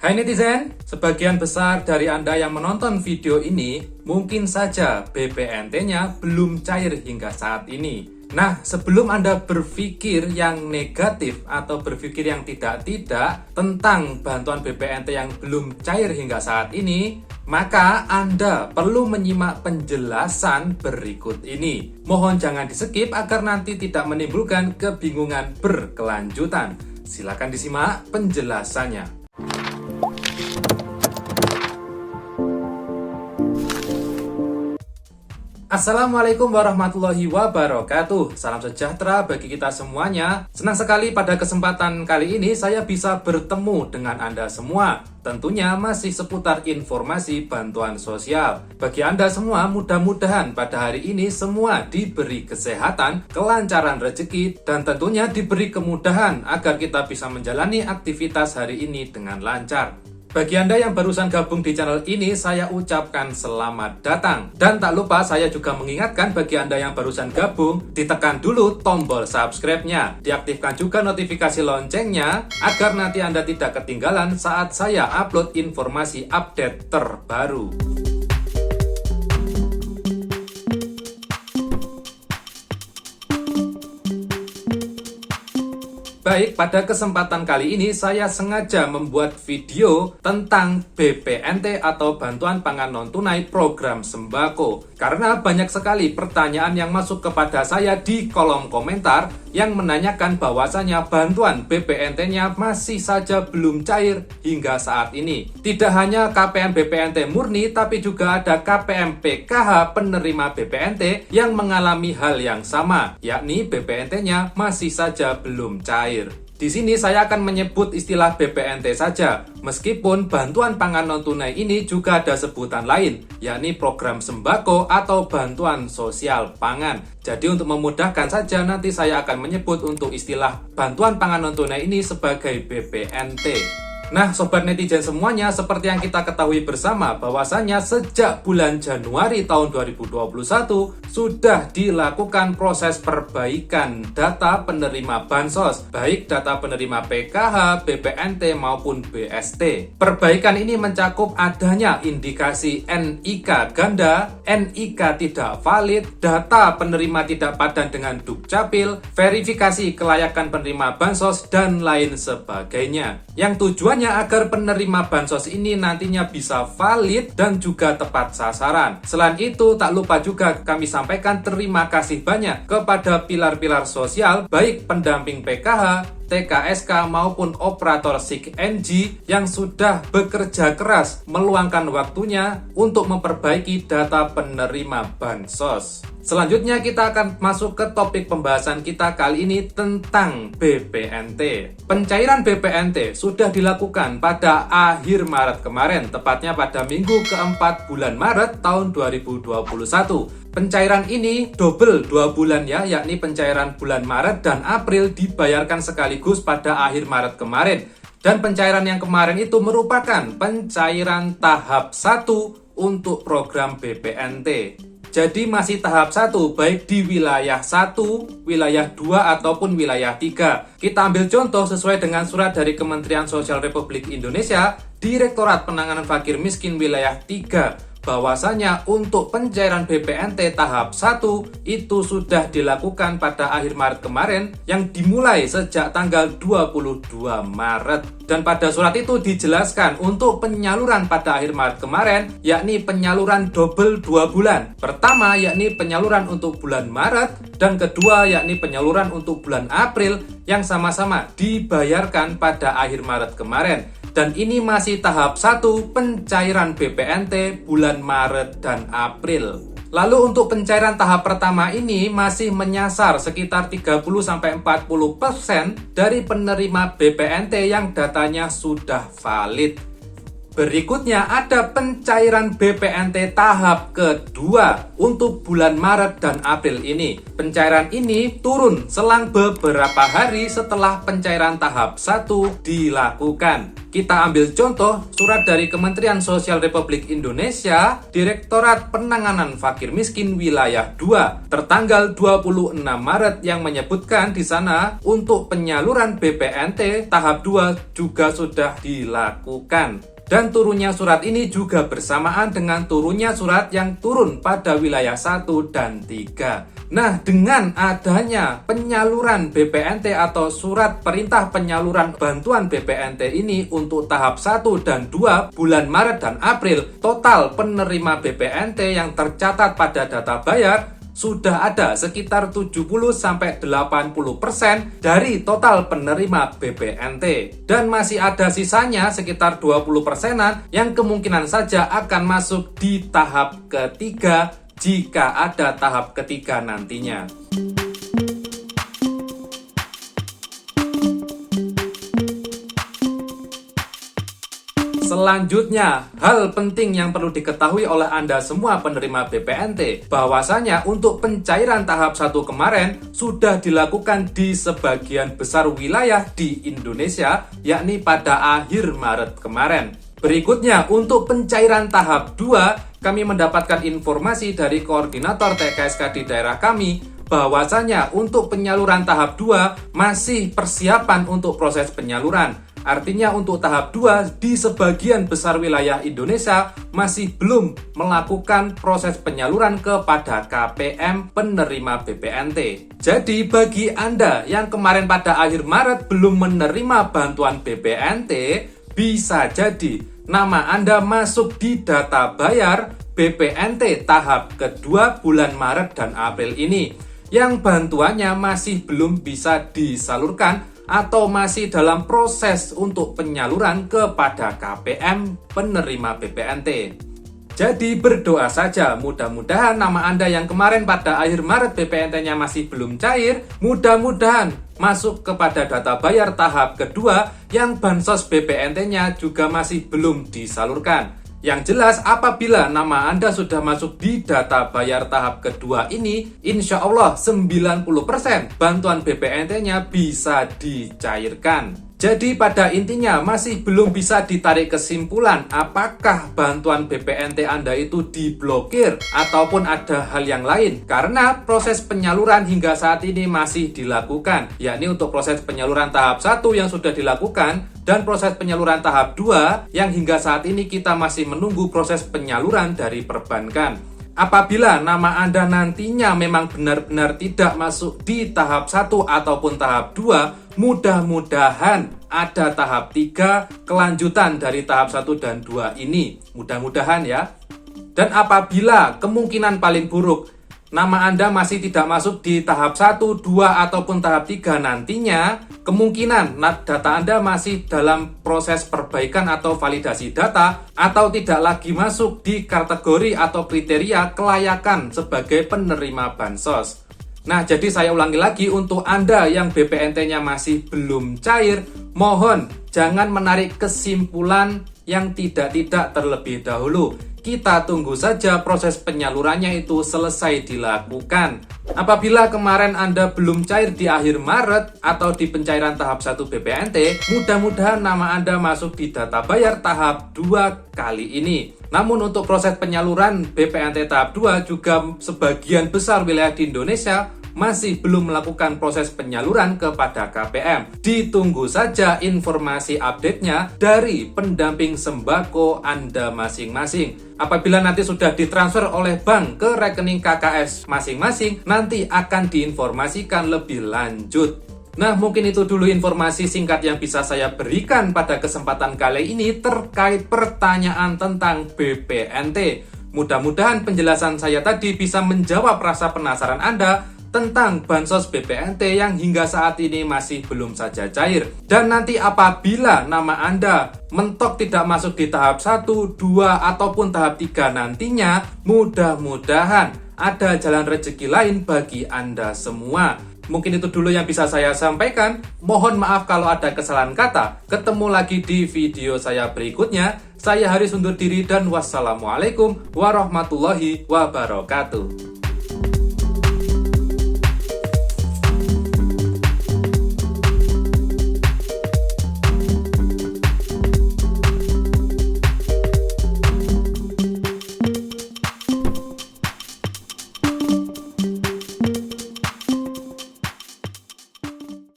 Hai netizen, sebagian besar dari Anda yang menonton video ini mungkin saja BPNT-nya belum cair hingga saat ini. Nah, sebelum Anda berpikir yang negatif atau berpikir yang tidak-tidak tentang bantuan BPNT yang belum cair hingga saat ini, maka Anda perlu menyimak penjelasan berikut ini. Mohon jangan di-skip agar nanti tidak menimbulkan kebingungan berkelanjutan. Silakan disimak penjelasannya. Assalamualaikum warahmatullahi wabarakatuh. Salam sejahtera bagi kita semuanya. Senang sekali pada kesempatan kali ini saya bisa bertemu dengan Anda semua. Tentunya masih seputar informasi bantuan sosial. Bagi Anda semua, mudah-mudahan pada hari ini semua diberi kesehatan, kelancaran rezeki, dan tentunya diberi kemudahan agar kita bisa menjalani aktivitas hari ini dengan lancar. Bagi Anda yang barusan gabung di channel ini, saya ucapkan selamat datang. Dan tak lupa saya juga mengingatkan bagi Anda yang barusan gabung, ditekan dulu tombol subscribe-nya. Diaktifkan juga notifikasi loncengnya, agar nanti Anda tidak ketinggalan saat saya upload informasi update terbaru. Baik, pada kesempatan kali ini saya sengaja membuat video tentang BPNT atau Bantuan Pangan Non-Tunai Program Sembako. Karena banyak sekali pertanyaan yang masuk kepada saya di kolom komentar yang menanyakan bahwasanya bantuan BPNT-nya masih saja belum cair hingga saat ini. Tidak hanya KPM BPNT murni, tapi juga ada KPM PKH penerima BPNT yang mengalami hal yang sama, yakni BPNT-nya masih saja belum cair. Di sini saya akan menyebut istilah BPNT saja, meskipun bantuan pangan non-tunai ini juga ada sebutan lain, yakni program sembako atau bantuan sosial pangan. Jadi untuk memudahkan saja, nanti saya akan menyebut untuk istilah bantuan pangan non-tunai ini sebagai BPNT. Nah, sobat netizen semuanya, seperti yang kita ketahui bersama bahwasanya sejak bulan Januari tahun 2021 sudah dilakukan proses perbaikan data penerima bansos, baik data penerima PKH, BPNT maupun BST. Perbaikan ini mencakup adanya indikasi NIK ganda, NIK tidak valid, data penerima tidak padan dengan Dukcapil, verifikasi kelayakan penerima bansos, dan lain sebagainya. Yang tujuannya agar penerima bansos ini nantinya bisa valid dan juga tepat sasaran. Selain itu, tak lupa juga kami sampaikan terima kasih banyak kepada pilar-pilar sosial, baik pendamping PKH, TKSK maupun operator SIG-NG yang sudah bekerja keras meluangkan waktunya untuk memperbaiki data penerima bansos. Selanjutnya kita akan masuk ke topik pembahasan kita kali ini tentang BPNT. Pencairan BPNT sudah dilakukan pada akhir Maret kemarin, tepatnya pada minggu keempat bulan Maret tahun 2021. Pencairan ini double 2 bulan ya, yakni pencairan bulan Maret dan April dibayarkan sekaligus pada akhir Maret kemarin. Dan pencairan yang kemarin itu merupakan pencairan tahap 1 untuk program BPNT. Jadi masih tahap 1, baik di wilayah 1, wilayah 2, ataupun wilayah 3. Kita ambil contoh sesuai dengan surat dari Kementerian Sosial Republik Indonesia, Direktorat Penanganan Fakir Miskin Wilayah 3. Bahwasanya untuk pencairan BPNT tahap 1 itu sudah dilakukan pada akhir Maret kemarin yang dimulai sejak tanggal 22 Maret. Dan pada surat itu dijelaskan untuk penyaluran pada akhir Maret kemarin, yakni penyaluran double 2 bulan. Pertama yakni penyaluran untuk bulan Maret, dan kedua yakni penyaluran untuk bulan April yang sama-sama dibayarkan pada akhir Maret kemarin. Dan ini masih tahap 1 pencairan BPNT bulan Maret dan April. Lalu untuk pencairan tahap pertama ini masih menyasar sekitar 30-40% dari penerima BPNT yang datanya sudah valid. Berikutnya ada pencairan BPNT tahap kedua untuk bulan Maret dan April ini. Pencairan ini turun selang beberapa hari setelah pencairan tahap 1 dilakukan. Kita ambil contoh surat dari Kementerian Sosial Republik Indonesia, Direktorat Penanganan Fakir Miskin Wilayah 2, tertanggal 26 Maret yang menyebutkan di sana untuk penyaluran BPNT tahap 2 juga sudah dilakukan. Dan turunnya surat ini juga bersamaan dengan turunnya surat yang turun pada wilayah 1 dan 3. Nah, dengan adanya penyaluran BPNT atau surat perintah penyaluran bantuan BPNT ini untuk tahap 1 dan 2 bulan Maret dan April, total penerima BPNT yang tercatat pada data bayar sudah ada sekitar 70-80% dari total penerima BPNT. Dan masih ada sisanya sekitar 20%-an yang kemungkinan saja akan masuk di tahap ketiga jika ada tahap ketiga nantinya. Selanjutnya, hal penting yang perlu diketahui oleh Anda semua penerima BPNT, bahwasanya untuk pencairan tahap 1 kemarin sudah dilakukan di sebagian besar wilayah di Indonesia, yakni pada akhir Maret kemarin. Berikutnya, untuk pencairan tahap 2, kami mendapatkan informasi dari koordinator TKSK di daerah kami, bahwasanya untuk penyaluran tahap 2 masih persiapan untuk proses penyaluran. Artinya untuk tahap 2 di sebagian besar wilayah Indonesia masih belum melakukan proses penyaluran kepada KPM penerima BPNT. Jadi bagi Anda yang kemarin pada akhir Maret belum menerima bantuan BPNT, bisa jadi nama Anda masuk di data bayar BPNT tahap kedua bulan Maret dan April ini, yang bantuannya masih belum bisa disalurkan atau masih dalam proses untuk penyaluran kepada KPM penerima BPNT. Jadi berdoa saja, mudah-mudahan nama Anda yang kemarin pada akhir Maret BPNT-nya masih belum cair, mudah-mudahan masuk kepada data bayar tahap kedua yang bansos BPNT-nya juga masih belum disalurkan. Yang jelas apabila nama Anda sudah masuk di data bayar tahap kedua ini, insya Allah 90% bantuan BPNT-nya bisa dicairkan. Jadi pada intinya masih belum bisa ditarik kesimpulan apakah bantuan BPNT Anda itu diblokir ataupun ada hal yang lain, karena proses penyaluran hingga saat ini masih dilakukan, yakni untuk proses penyaluran tahap 1 yang sudah dilakukan dan proses penyaluran tahap 2 yang hingga saat ini kita masih menunggu proses penyaluran dari perbankan. Apabila nama Anda nantinya memang benar-benar tidak masuk di tahap 1 ataupun tahap 2, mudah-mudahan ada tahap 3 kelanjutan dari tahap 1 dan 2 ini. Mudah-mudahan ya. Dan apabila kemungkinan paling buruk nama Anda masih tidak masuk di tahap 1, 2, ataupun tahap 3 nantinya, kemungkinan data Anda masih dalam proses perbaikan atau validasi data, atau tidak lagi masuk di kategori atau kriteria kelayakan sebagai penerima bansos. Nah, jadi saya ulangi lagi untuk Anda yang BPNT-nya masih belum cair, mohon jangan menarik kesimpulan yang tidak-tidak terlebih dahulu. Kita tunggu saja proses penyalurannya itu selesai dilakukan. Apabila kemarin Anda belum cair di akhir Maret atau di pencairan tahap 1 BPNT, mudah-mudahan nama Anda masuk di data bayar tahap 2 kali ini. Namun untuk proses penyaluran BPNT tahap 2 juga sebagian besar wilayah di Indonesia masih belum melakukan proses penyaluran kepada KPM. Ditunggu saja informasi update-nya dari pendamping sembako Anda masing-masing. Apabila nanti sudah ditransfer oleh bank ke rekening KKS masing-masing, nanti akan diinformasikan lebih lanjut. Nah, mungkin itu dulu informasi singkat yang bisa saya berikan pada kesempatan kali ini terkait pertanyaan tentang BPNT. Mudah-mudahan penjelasan saya tadi bisa menjawab rasa penasaran Anda tentang bansos BPNT yang hingga saat ini masih belum saja cair. Dan nanti apabila nama Anda mentok tidak masuk di tahap 1, 2, ataupun tahap 3 nantinya, mudah-mudahan ada jalan rezeki lain bagi Anda semua. Mungkin itu dulu yang bisa saya sampaikan. Mohon maaf kalau ada kesalahan kata. Ketemu lagi di video saya berikutnya. Saya Haris undur diri dan wassalamualaikum warahmatullahi wabarakatuh.